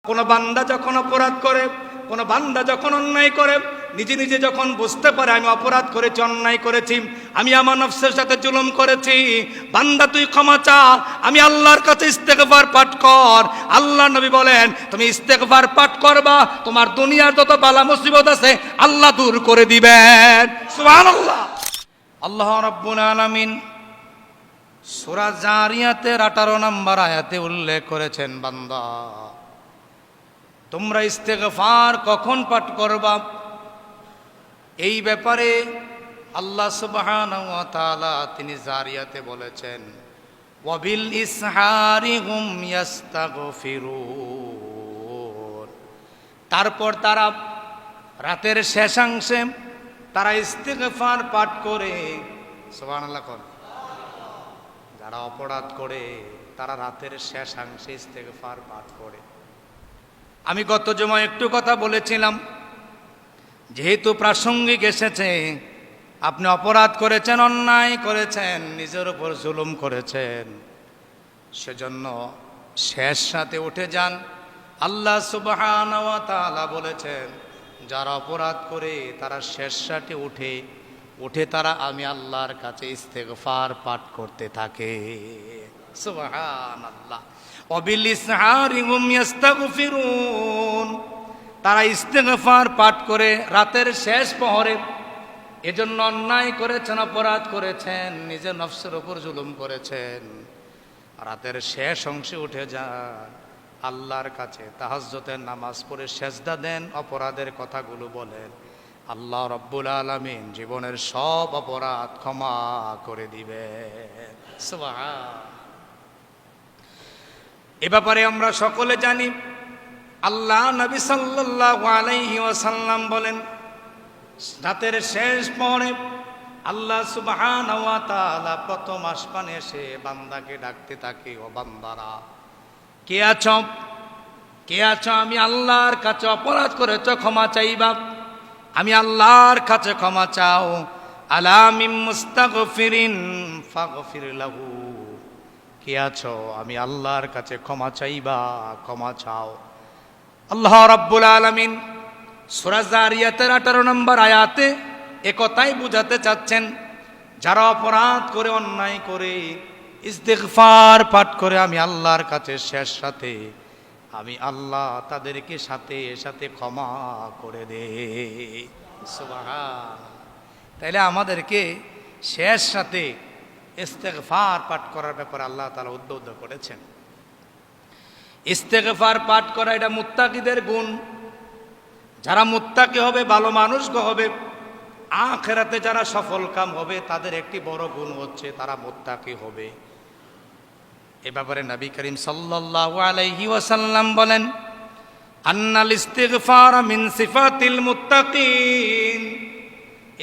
কোন বান্দা যখন অপরাধ করে, কোন বান্দা যখন অন্যায় করে, নিজে নিজে যখন বুঝতে পারে আমি অপরাধ করেছি, অন্যায় করেছি, আমি আমার নফসের সাথে জুলুম করেছি, বান্দা তুই ক্ষমা চা, আমি আল্লাহর কাছে ইস্তেগফার পাঠ কর। আল্লাহ নবী বলেন তুমি ইস্তেগফার পাঠ করবা, তোমার দুনিয়ার যত বালা মুসিবত আছে আল্লাহ দূর করে দিবেন। সুবহানাল্লাহ। আল্লাহ রাব্বুল আলামিন সূরা জারিয়াতের 18 নম্বর আয়াতে উল্লেখ করেছেন, বান্দা তোমরা ইস্তেগফার কখন পাঠ করবা, এই ব্যাপারে আল্লাহ সুবহানাহু ওয়া তাআলা তিনি জারিয়াতে বলেছেন ওয়াবিল ইসহারি হুম ইস্তাগফিরুন। তারপর তারা রাতের শেষাংশে তারা ইস্তেগফার পাঠ করে। সুবহানাল্লাহ। যারা অপরাধ করে তারা রাতের শেষাংশে ইস্তেগফার পাঠ করে। আমি গত জুমায় একটু কথা বলেছিলাম, যেহেতু প্রাসঙ্গিক এসেছে, আপনি অপরাধ করেছেন, অন্যায় করেছেন, নিজের উপর জুলুম করেছেন, সেজন্য শেষ রাতে উঠে যান। আল্লাহ সুবহানাহু ওয়া তাআলা বলেছেন যারা অপরাধ করে তারা শেষ রাতে উঠে তারা আমি আল্লাহর কাছে ইস্তেগফার পাঠ করতে থাকে। সুবহানাল্লাহ। ওয়াবিল ইসহারি হুম ইস্তাগফিরুন। তারা ইস্তেগফার পাঠ করে রাতের শেষ প্রহরে। এজন্য অন্যায় করেছেন, অপরাধ করেছেন, নিজের নফসের উপর জুলুম করেছেন, রাতের শেষ অংশে উঠে যান আল্লাহর কাছে, তাহাজ্জুদের নামাজ পড়ে সেজদা দেন, অপরাধের কথাগুলো বলেন, আল্লাহ রাব্বুল আলামিন জীবনের সব অপরাধ ক্ষমা করে দিবেন। সুবহান। এ ব্যাপারে আমরা সকলে জানি, আল্লাহ নবী সাল্লাল্লাহু আলাইহি ওয়াসাল্লাম বলেন রাতের শেষ পরে আল্লাহ সুবহানাহু ওয়া তাআলা প্রথম আসমানে এসে বান্দাকে ডাকতে থাকে, ও বান্দারা কে আছো, কে আছো, আমি আল্লাহর কাছে অপরাধ করেছ, ক্ষমা চাইবা, আমি আল্লাহর কাছে ক্ষমা চাও। আলা মিন মুস্তাগফিরিন ফাগফির লাহু। কে আছো, আমি আল্লাহর কাছে ক্ষমা চাইবা, ক্ষমা চাও। আল্লাহ রাব্বুল আলামিন সূরা জারিয়াতের 18 নম্বর আয়াতে একথাই বুঝাতে চাচ্ছেন, যারা অপরাধ করে, অন্যায় করে, ইস্তেগফার পাঠ করে আমি আল্লাহর কাছে শেষ রাতে আমি আল্লাহ তাদেরকে সাথে সাথে ক্ষমা করে দে। সুবহান। তাইলে আমাদেরকে শেষ রাতে ইস্তেগফার পাঠ করার ব্যাপারে আল্লাহ তাআলা উদ্বুদ্ধ করেছেন। ইস্তেগফার পাঠ করা এটা মুত্তাকিদের গুণ। যারা মুত্তাকি হবে, ভালো মানুষ হবে, আখিরাতে যারা সফল কাম হবে, তাদের একটি বড় গুণ হচ্ছে তারা মুত্তাকি হবে। এ ব্যাপারে নবী করিম সাল্লাল্লাহু আলাইহি ওয়াসাল্লাম বলেন আন্নাল ইস্তিগফার মিন সিফাতিল মুত্তাকিন।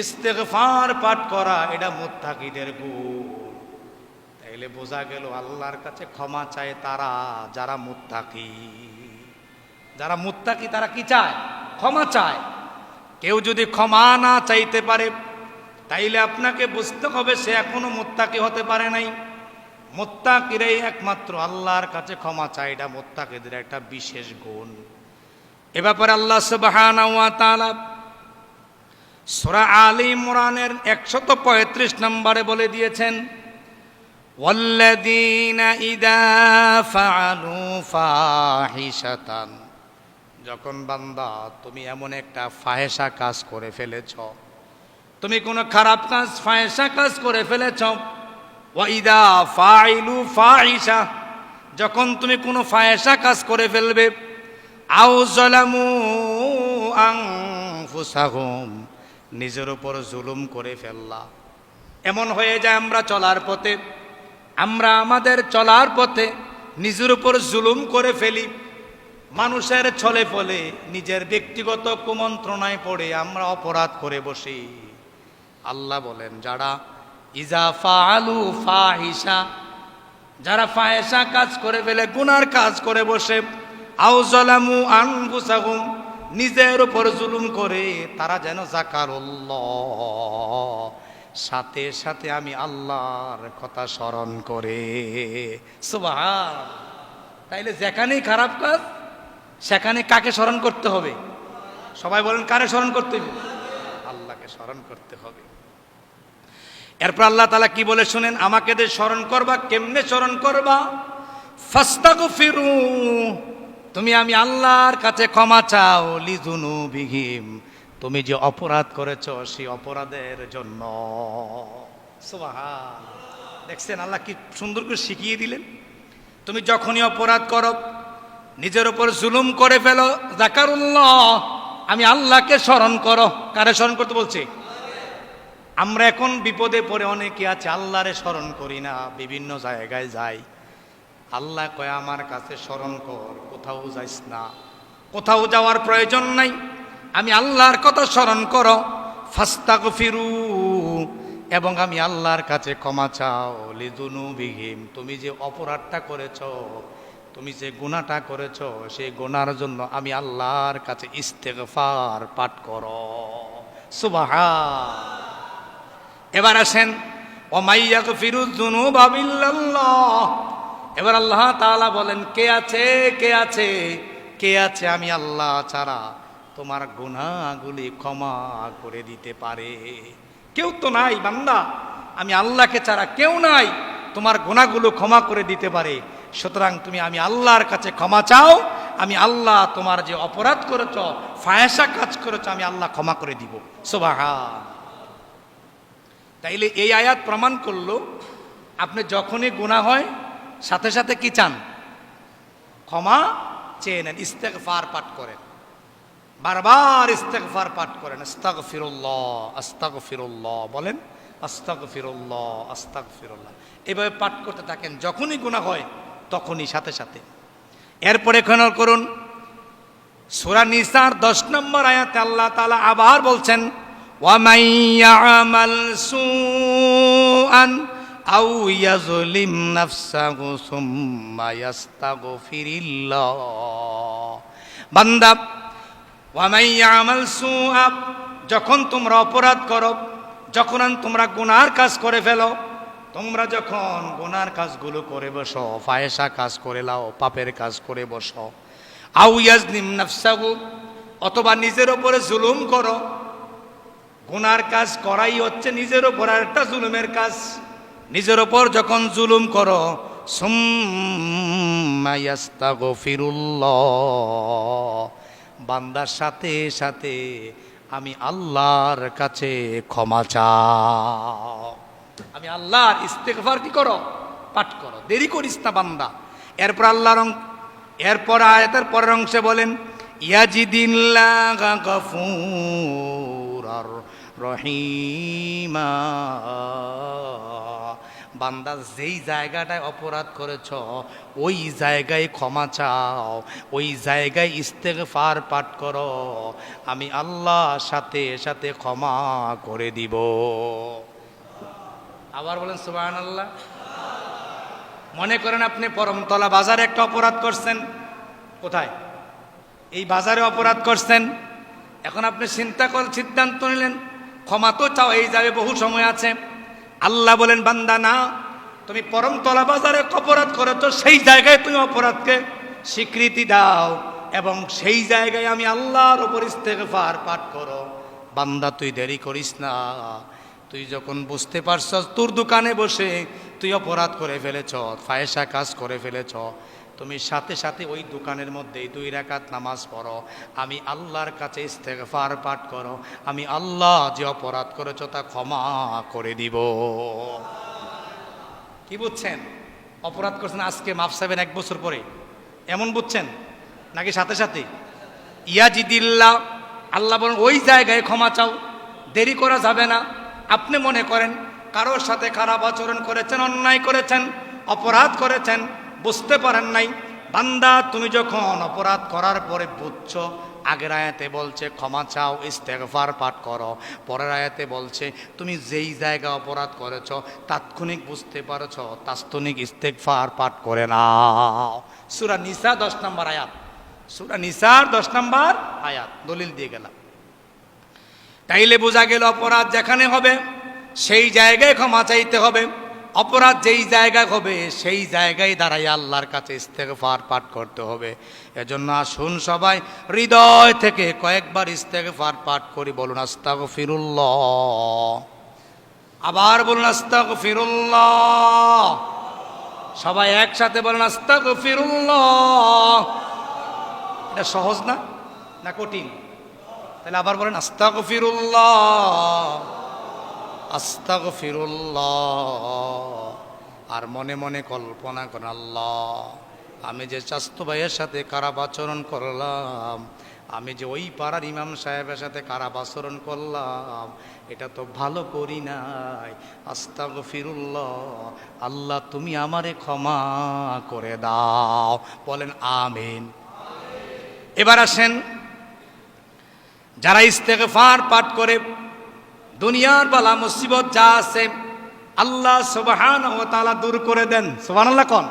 ইস্তিগফার পাঠ করা এটা মুত্তাকিদের গুণ। তাইলে বোঝা গেল আল্লাহর কাছে ক্ষমা চায় তারা যারা মুত্তাকি। যারা মুত্তাকি তারা কি চায়? ক্ষমা চায়। কেউ যদি ক্ষমা না চাইতে পারে তাইলে আপনাকে বুঝতে হবে সে এখনো মুত্তাকি হতে পারে নাই। মুত্তাকিরাই একমাত্র আল্লাহর কাছে ক্ষমা চায়, এটা মুত্তাকিদের একটা বিশেষ গুণ। এ ব্যাপারে আল্লাহ সুবহানাহু ওয়া তাআলা সূরা আলে ইমরানের 135 নম্বরে বলে দিয়েছেন ওয়াল্লাযীনা ইযা ফাআলু ফাহিশাতান। যখন বান্দা তুমি এমন একটা ফাহেসা কাজ করে ফেলেছ, তুমি কোনো খারাপ কাজ, ফাহেসা কাজ করে ফেলেছ, ওয়া ইযা ফাইলু ফাহিশা, যখন তুমি কোনো ফাহেসা কাজ করে ফেলবে, আও যালামু আনফুসাহুম, নিজের উপর জুলুম করে ফেললা। এমন হয়ে যায় আমরা আমাদের চলার পথে নিজের উপর জুলুম করে ফেলি, মানুষের ছলে ফলে নিজের ব্যক্তিগত কুমন্ত্রণায় পড়ে আমরা অপরাধ করে বসি। আল্লাহ বলেন যারা ইজা ফাআলু ফাহিশা, যারা ফাহেসা কাজ করে ফেলে, গুনার কাজ করে বসে, আও যালামু আনফুসাহুম, নিজের উপর জুলুম করে, তারা যেন যাকারুল্লাহ, সাথে সাথে আমি আল্লাহর কথা স্মরণ করে। সুবহান। তাইলে যেখানেই খারাপ কাজ সেখানে কাকে স্মরণ করতে হবে? সবাই বলেন, কারে স্মরণ করতে হবে? আল্লাহকে স্মরণ করতে হবে। এরপর আল্লাহ তাআলা কি বলে শুনেন, আমাকে যে স্মরণ করবা, কেমনে স্মরণ করবা? ফাস্তাগফিরু, তুমি আমি আল্লাহর কাছে ক্ষমা চাও, লিযুনুবিহিম, তুমি যে অপরাধ করেছো সেই অপরাধের জন্য। সুবহান, দেখছেন আল্লাহ কি সুন্দর করে শিখিয়ে দিলেন। তুমি যখনই অপরাধ করো, নিজের উপর জুলুম করে ফেলো, যাকারুল্লাহ, আমি আল্লাহকে স্মরণ করো। কারে স্মরণ করতে বলছে? আমরা এখন বিপদে পড়ে অনেকে আছে আল্লাহরে স্মরণ করি না, বিভিন্ন জায়গায় যাই। আল্লাহ কয় আমার কাছে স্মরণ কর, কোথাও যাইস না, কোথাও যাওয়ার প্রয়োজন নাই, আমি আল্লাহর কথা স্মরণ করো। ফাস্তাগফিরু, এবং আমি আল্লাহর কাছে ক্ষমা চাও, লিযুনুবিহিম, তুমি যে অপরাধটা করেছো, তুমি যে গুনাহটা করেছো, সেই গুনার জন্য আমি আল্লাহর কাছে ইস্তেগফার পাঠ করো। সুবহান। এবার আসেন, ওমাই ইয়াগফিরুয যুনুবা ইল্লাল্লাহ। এবার আল্লাহ তাআলা বলেন, কে আছে, কে আছে, কে আছে আমি আল্লাহ ছাড়া তোমার গুনাহগুলি ক্ষমা করে দিতে পারে? কেউ তো নাই বান্দা, আমি আল্লাহকে ছাড়া কেউ নাই তোমার গুনাহগুলো ক্ষমা করে দিতে পারে। সুতরাং তুমি আমি আল্লাহর কাছে ক্ষমা চাও, আমি আল্লাহ তোমার যে অপরাধ করেছো, ফাহেশা কাজ করেছো, আমি আল্লাহ ক্ষমা করে দিব। সুবহান। তাইলে এই আয়াত প্রমাণ করলো, আপনি যখনই গুনাহ হয় সাথে সাথে কি চান? ক্ষমা চেয়ে নেন, ইস্তেগফার পাঠ করেন, বারবার ইস্তেগফার পাঠ করেন। আস্তাগফিরুল্লাহ, আস্তাগফিরুল্লাহ বলেন, আস্তাগফিরুল্লাহ, আস্তাগফিরুল্লাহ, এভাবে পাঠ করতে থাকেন। যখনই গুনাহ হয় তখনই সাথে সাথে। এরপরে খেয়াল করুন, সূরা নিসার 10 নম্বর আয়াতে আল্লাহ তাআলা আবার বলছেন, ওয়ামান ইয়ামাল সুআন আও ইয়াজলিম নাফসাহু সুম্মা ইয়াস্তাগফিরিল্লাহ। বান্দা, ওয়ামান ইয়ামাল সুআ, যখন তোমরা অপরাধ করো, যখন তোমরা গুনার কাজ করে ফেলো, তোমরা যখন গুনার কাজগুলো করে বসো, ফাহেশা কাজ করে লাও, পাপের কাজ করে বসো, আও ইয়াজলিম নাফসাহু, অথবা নিজের উপরে জুলুম করো, গুনার কাজ করাই হচ্ছে নিজের উপর একটা জুলুমের কাজ। নিজের উপর যখন জুলুম করো, সুম্মা ইয়াস্তাগফিরুল্লাহ, বান্দার সাথে সাথে আমি আল্লাহর কাছে ক্ষমা চাও। আমি আল্লাহর ইস্তেগফার কি করো? পাঠ করো, দেরি করিস না বান্দা। এরপর এরপর আয়াতের পরের অংশে বলেন, ইয়াজিদিল্লাহ গফুরার রহিমা। বান্দা, যেই জায়গাটায় অপরাধ করেছ ওই জায়গায় ক্ষমা চাও, ওই জায়গায় ইস্তেগফার পাঠ করো, আমি আল্লাহ সাথে সাথে ক্ষমা করে দিব। আবার বলেন সুবহানাল্লাহ। মনে করেন আপনি পরমতলা বাজারে একটা অপরাধ করছেন। কোথায়? এই বাজারে অপরাধ করছেন। এখন আপনি সিদ্ধান্ত নিলেন ক্ষমা তো চাও, এই যাবে বহু সময় আছে। আল্লাহ বলেন, বান্দা না, তুমি পরমতলা বাজারে অপরাধ করেছো, সেই জায়গায় তুমি অপরাধকে স্বীকৃতি দাও এবং সেই জায়গায় আমি আল্লাহর উপর ইস্তেগফার পাঠ করো। বান্দা, তুই দেরি করিস না। তুই যখন বুঝতে পারছস তোর দোকানে বসে তুই অপরাধ করে ফেলেছ, ফাহেশা কাজ করে ফেলেছ, তুমি সাথে সাথে ওই দোকানের মধ্যেই 2 রাকাত নামাজ পড়ো, আমি আল্লাহর কাছে ইস্তেগফার পাঠ করো, আমি আল্লাহ যে অপরাধ করেছ তা ক্ষমা করে দিব। কি বুঝছেন? অপরাধ করছেন আজকে, মাফ চাইবেন 1 বছর পরে, এমন বুঝছেন নাকি সাথে সাথে? ইয়াজিদিল্লাহ, আল্লাহ বলেন ওই জায়গায় ক্ষমা চাও, দেরি করা যাবে না। আপনি মনে করেন কারোর সাথে খারাপ আচরণ করেছেন, অন্যায় করেছেন, অপরাধ করেছেন, বুঝতে পারেন নাই। বান্দা, তুমি যখন অপরাধ করার পরে বুঝছো, আগের আয়াতে বলছে ক্ষমা চাও, ইস্তেগফার পাঠ করো, পরের আয়াতে বলছে তুমি যেই জায়গা অপরাধ করেছো তাৎক্ষণিক বুঝতে পারছো, তাৎক্ষণিক ইস্তেগফার পাঠ করে নাও। সূরা নিসা 10 নম্বর আয়াত, সূরা নিসার 10 নম্বর আয়াত দলিল দিয়ে গেলাম। তাইলে বোঝা গেল অপরাধ যেখানে হবে সেই জায়গায় ক্ষমা চাইতে হবে। অপরাধ যেই জায়গায় হবে সেই জায়গায় দাঁড়াই আল্লাহর কাছে ইস্তেগফার পাঠ করতে হবে। এজন্য আসুন সবাই হৃদয় থেকে কয়েকবার ইস্তেগফার পাঠ করি। বলুন আস্তাগফিরুল্লাহ, আবার বলুন আস্তাগফিরুল্লাহ, সবাই একসাথে বলুন আস্তাগফিরুল্লাহ। এটা সহজ না, না কঠিন? তাহলে আবার বলেন আস্তাগফিরুল্লাহ, আস্তাগফিরুল্লাহ। আর মনে মনে কল্পনা করেন, আল্লাহ আমি যে চাস্তু ভাইয়ের সাথে খারাপ আচরণ করলাম, আমি যে ওই পাড়ার ইমাম সাহেবের সাথে খারাপ আচরণ করলাম, এটা তো ভালো করি নাই। আস্তাগফিরুল্লাহ, আল্লাহ তুমি আমারে ক্ষমা করে দাও। বলেন আমিন। এবার আসেন, যারা ইস্তেগফার পাঠ করে দুনিয়ার বালা মুসিবত যা আছে আল্লাহ সুবহানাহু ওয়া তাআলা দূর করে দেন। সুবহানাল্লাহ কোন?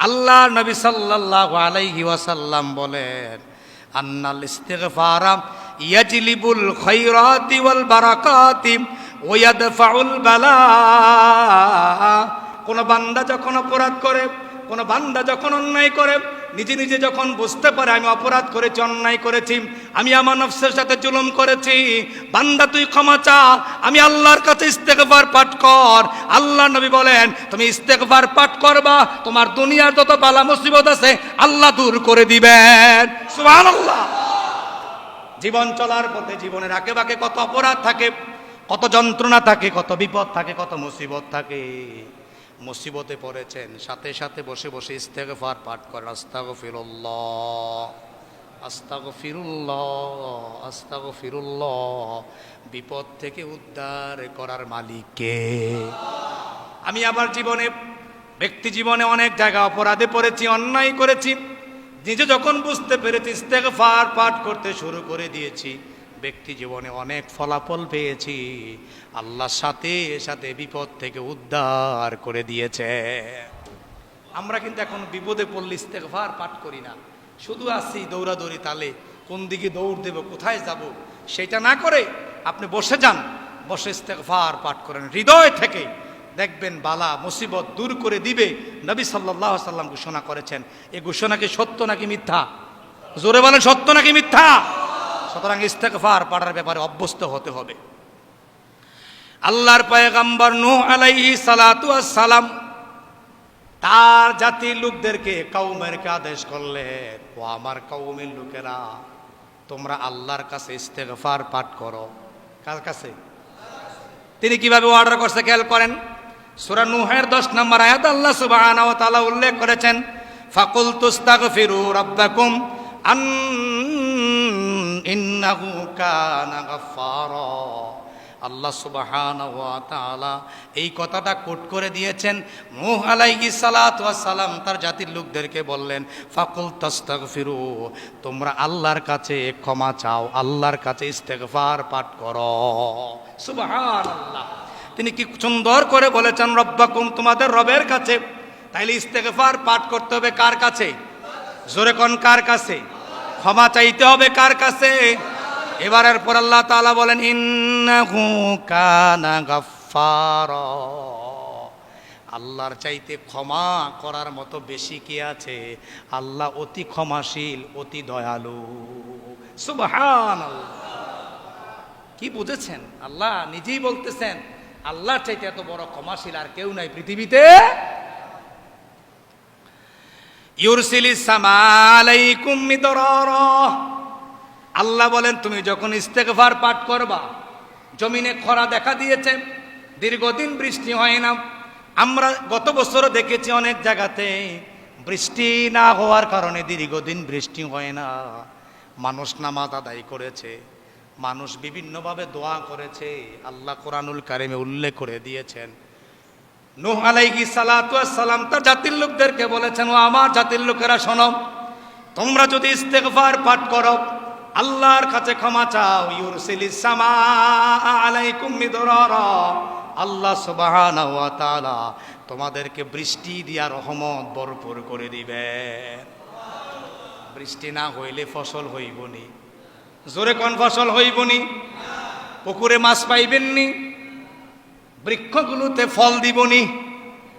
আল্লাহ নবী সাল্লাল্লাহু আলাইহি ওয়াসাল্লাম বলেন, আন্নাল ইস্তিগফারা ইয়াজলিবুল খায়রাতি ওয়াল বারাকাতি ওয়া ইয়াদফাউল বালা। কোন বান্দা যখন অপরাধ করে, কোন বান্দা যখন অন্যায় করে, নিজে নিজে যখন বুঝতে পারে আমি অপরাধ করেছি, অন্যায় করেছি, আমি আমার নফসের সাথে জুলুম করেছি, বান্দা তুই ক্ষমা চা, আমি আল্লাহর কাছে ইস্তেগফার পাঠ কর। আল্লাহ নবী বলেন, তুমি ইস্তেগফার পাঠ করবা, তোমার দুনিয়ার যত বালা মুসিবত আছে আল্লাহ দূর করে দিবেন। সুবহানাল্লাহ। জীবন চলার পথে জীবনের আঁকে কত অপরাধ থাকে, কত যন্ত্রণা থাকে, কত বিপদ থাকে, কত মুসিবত থাকে। মুসিবতে পড়েছেন, সাথে সাথে বসে বসে ইস্তেগফার পাঠ করেন, আস্তাগফিরুল্লাহ, আস্তাগফিরুল্লাহ, আস্তাগফিরুল্লাহ। বিপদ থেকে উদ্ধার করার মালিক কে? আমি আমার জীবনে, ব্যক্তি জীবনে অনেক জায়গা অপরাধে পড়েছি, অন্যায় করেছি, নিজে যখন বুঝতে পেরেছি ইস্তেগফার পাঠ করতে শুরু করে দিয়েছি, ব্যক্তি জীবনে অনেক ফলাফল পেয়েছি। আল্লাহর সাথে সাথে বিপদ থেকে উদ্ধার করে দিয়েছে। আমরা কিন্তু এখন বিপদে পড়লে ইস্তেগফার পাঠ করি না, শুধু আসি দৌড়াদৌড়ি তালে, কোন দিকে দৌড় দেব, কোথায় যাব, সেটা না করে আপনি বসে যান, বসে ইস্তেগফার পাঠ করেন হৃদয় থেকে, দেখবেন বালা মুসিবত দূর করে দিবে। নবী সাল্লাল্লাহু আলাইহি ওয়াসাল্লাম ঘোষণা করেছেন। এই ঘোষণা কি সত্য নাকি মিথ্যা? জোরে বলেন, সত্য নাকি মিথ্যা? সুতরাং ইস্তেগফার পড়ার ব্যাপারে অভ্যস্ত হতে হবে। আল্লাহর পয়গম্বর নূহ আলাইহিস সালাতু ওয়াস সালাম তার জাতির লোকদেরকে, কওমেরকে আদেশ করলেন, ও আমার কওমের লোকেরা, তোমরা আল্লাহর কাছে ইস্তেগফার পাঠ করো। কার কাছে? তিনি কিভাবে অর্ডার করছে খেয়াল করেন। সূরা নূহের 10 নম্বর আয়াত আল্লাহ সুবহানাহু ওয়া তাআলা উল্লেখ করেছেন, ফাকুলতু আস্তাগফিরু রাব্বাকুম ইন্নাহু কানা গাফফারা। আল্লাহ সুবহানাহু ওয়া তাআলা এই কথাটা কোট করে দিয়েছেন। নূহ আলাইহিস সালাতু ওয়াস সালাম তার জাতির লোকদেরকে বললেন, ফাকুল তাস্তাগফিরু, তোমরা আল্লাহর কাছে ক্ষমা চাও, আল্লাহর কাছে ইস্তেগফার পাঠ করো। সুবহানাল্লাহ। তিনি কি সুন্দর করে বলেছেন, রব্বাকুম, তোমাদের রবের কাছে। তাইলে ইস্তেগফার পাঠ করতে হবে কার কাছে? জোরে কোন, কার কাছে? ক্ষমা চাইতে হবে কার কাছে? এবারের পর আল্লাহ তাআলা বলেন, ইন্নাহু কানা গাফফারা। আল্লাহর চাইতে ক্ষমা করার মতো বেশি কি আছে? আল্লাহ অতি ক্ষমাশীল, অতি দয়ালু। সুবহানাল্লাহ। কি বুঝেছেন? আল্লাহ নিজেই বলতেছেন, আল্লাহর চাইতে এত বড় ক্ষমাশীল আর কেউ নাই পৃথিবীতে। ইউরসিলিস সামা আলাইকুম মিদরারা। আল্লাহ বলেন, তুমি যখন ইস্তেগফার পাঠ করবা, জমিনে খরা দেখা দিয়েছে, দীর্ঘদিন বৃষ্টি হয় না। আমরা গত বছরও দেখেছি অনেক জায়গাতে বৃষ্টি না হওয়ার কারণে দীর্ঘদিন বৃষ্টি হয় না। মানুষ নামাজ আদায় করেছে, মানুষ বিভিন্নভাবে দোয়া করেছে। আল্লাহ কোরআনুল কারিমে উল্লেখ করে দিয়েছেন, নূহ আলাইহিস সালাতু ওয়াস সালাম তার জাতির লোকদেরকে বলেছেন, ও আমার জাতির লোকেরা শোনো, তোমরা যদি ইস্তেগফার পাঠ করো, আল্লাহর কাছে ক্ষমা চাও, ইউরসিলিস সামা আলাইকুম মিদরারা, আল্লাহ সুবহানাহু ওয়া তাআলা তোমাদেরকে বৃষ্টি দিয়া রহমত ভরপুর করে দিবেন। বৃষ্টি না হইলে ফসল হইবনি। জোরে কোন, ফসল হইবনি? পুকুরে মাছ পাইবেননি, বৃক্ষগুলোতে ফল দিবনি,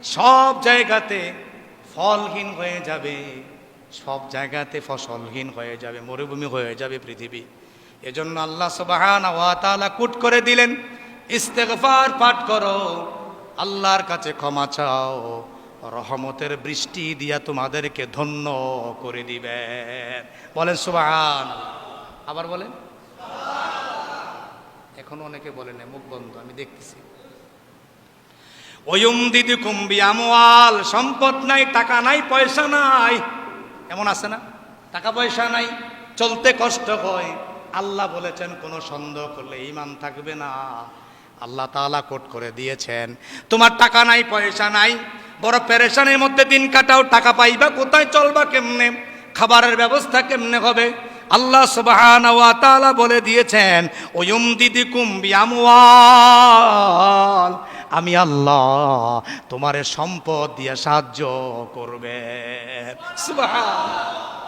সব জায়গাতে ফলহীন হয়ে যাবে, সব জায়গাতে ফসলহীন হয়ে যাবে, মরুভূমি হয়ে যাবে পৃথিবী। এজন্য আল্লাহ সুবহানাহু ওয়া তাআলা কুট করে দিলেন, ইস্তেগফার পাঠ করো, আল্লাহর কাছে ক্ষমা চাও, রহমতের বৃষ্টি দিয়া তোমাদেরকে ধন্য করে দিবেন। বলেন সুবহানাল্লাহ। আবার বলেন। এখন অনেকে বলেন না, মুখ বন্ধ, আমি দেখতেছি। ওয়ুমদিদুকুম বিআমওয়াল, সম্পদ নাই, টাকা নাই, পয়সা নাই, এমন আছে না? টাকা পয়সা নাই, চলতে কষ্ট হয়। আল্লাহ বলেছেন কোনো সন্দেহ করলে ঈমান থাকবে না। আল্লাহ তাআলা কোট করে দিয়েছেন, তোমার টাকা নাই, পয়সা নাই, বড় পেরেশানির মধ্যে দিন কাটাও, টাকা পাইবা কোথায়, চলবা কেমনে, খাবারের ব্যবস্থা কেমনে হবে? আল্লাহ সুবহানাহু ওয়া তাআলা বলে দিয়েছেন, ওয়ুমদিদুকুম বিআমওয়াল, আমি আল্লাহ তোমারে সম্পদ দিয়ে সাহায্য করবে। সুবহানাল্লাহ।